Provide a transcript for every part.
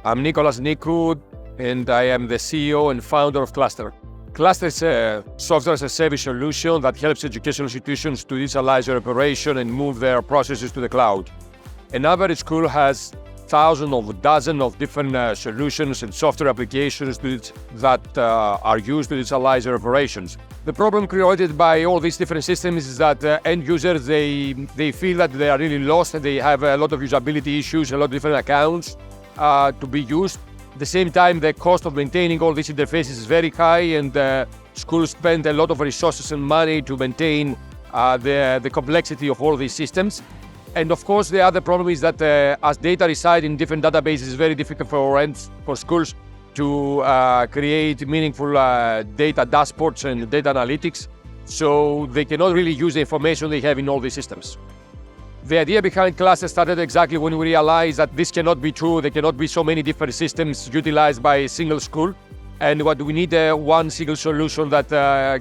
I'm Nikolaos Nikou, and I am the CEO and founder of Classter. Classter is a software as a service solution that helps educational institutions to digitalize their operation and move their processes to the cloud. An average school has thousands of dozens of different solutions and software applications that are used to digitalize their operations. The problem created by all these different systems is that end users, they feel that they are really lost and they have a lot of usability issues, a lot of different accounts to be used. At the same time, the cost of maintaining all these interfaces is very high, and schools spend a lot of resources and money to maintain the complexity of all these systems. And of course, the other problem is that as data reside in different databases, it's very difficult for schools to create meaningful data dashboards and data analytics. So they cannot really use the information they have in all these systems. The idea behind Classter started exactly when we realized that this cannot be true. There cannot be so many different systems utilized by a single school. And what we need one single solution that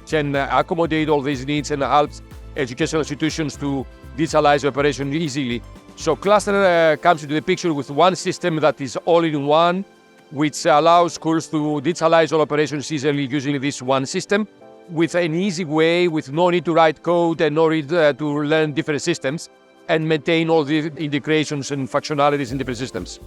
can accommodate all these needs and helps educational institutions to digitalize operation easily. So Classter comes into the picture with one system that is all-in-one, which allows schools to digitalize all operations easily using this one system with an easy way, with no need to write code and no need to learn different systems and maintain all the integrations and functionalities in different systems.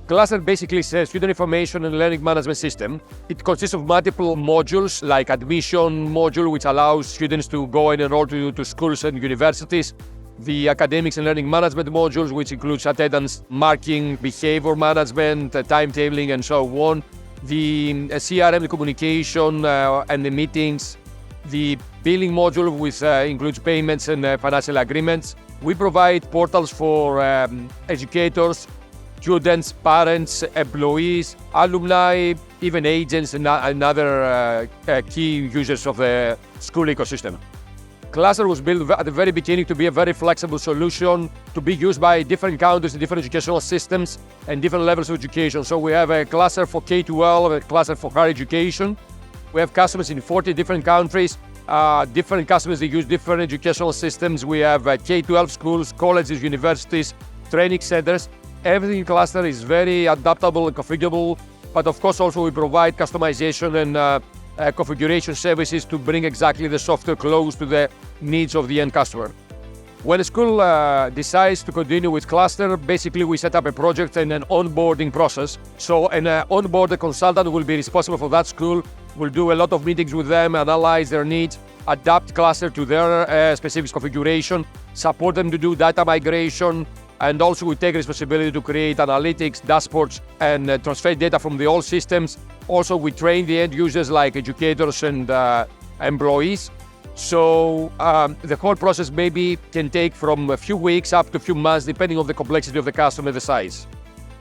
Classter basically is a student information and learning management system. It consists of multiple modules, like admission module, which allows students to go and enroll to schools and universities. The academics and learning management modules, which includes attendance, marking, behavior management, timetabling, and so on. The CRM communication and the meetings. The billing module, which includes payments and financial agreements. We provide portals for educators, students, parents, employees, alumni, even agents and other key users of the school ecosystem. Classter was built at the very beginning to be a very flexible solution to be used by different countries and different educational systems and different levels of education. So we have a Classter for K-12, a Classter for higher education. We have customers in 40 different countries. Different customers, they use different educational systems. We have K-12 schools, colleges, universities, training centers. Everything in Classter is very adaptable and configurable, but of course also we provide customization and configuration services to bring exactly the software close to the needs of the end customer. When a school decides to continue with Classter, basically we set up a project and an onboarding process. So an onboarded consultant will be responsible for that school. We'll do a lot of meetings with them, analyze their needs, adapt Classter to their specific configuration, support them to do data migration, and also we take responsibility to create analytics, dashboards, and transfer data from the old systems. Also, we train the end users like educators and employees. So the whole process maybe can take from a few weeks up to a few months, depending on the complexity of the customer, the size.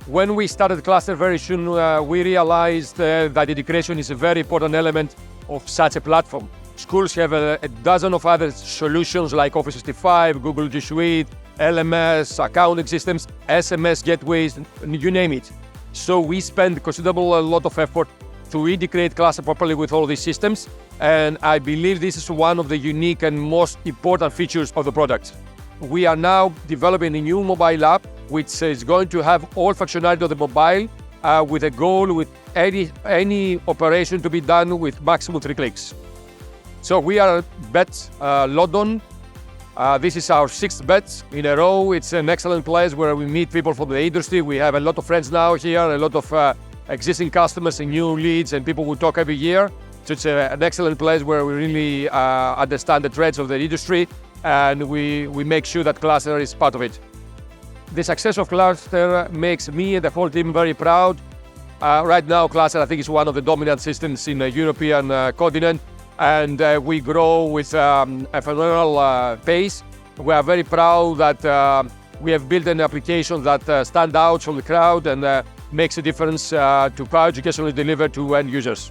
When we started Classter very soon, we realized that integration is a very important element of such a platform. Schools have a dozen of other solutions like Office 365, Google G Suite, LMS, accounting systems, SMS gateways, you name it. So we spend a lot of effort to integrate Classter properly with all these systems, and I believe this is one of the unique and most important features of the product. We are now developing a new mobile app which is going to have all functionality of the mobile with a goal with any operation to be done with maximum 3 clicks. So we are Bet London. This is our 6th bet in a row. It's an excellent place where we meet people from the industry. We have a lot of friends now here, a lot of existing customers and new leads and people who talk every year. So it's an excellent place where we really understand the trends of the industry, and we make sure that Classter is part of it. The success of Classter makes me and the whole team very proud. Right now, Classter, I think, is one of the dominant systems in the European continent, and we grow with a phenomenal pace. We are very proud that we have built an application that stands out from the crowd and makes a difference to how education is delivered to end users.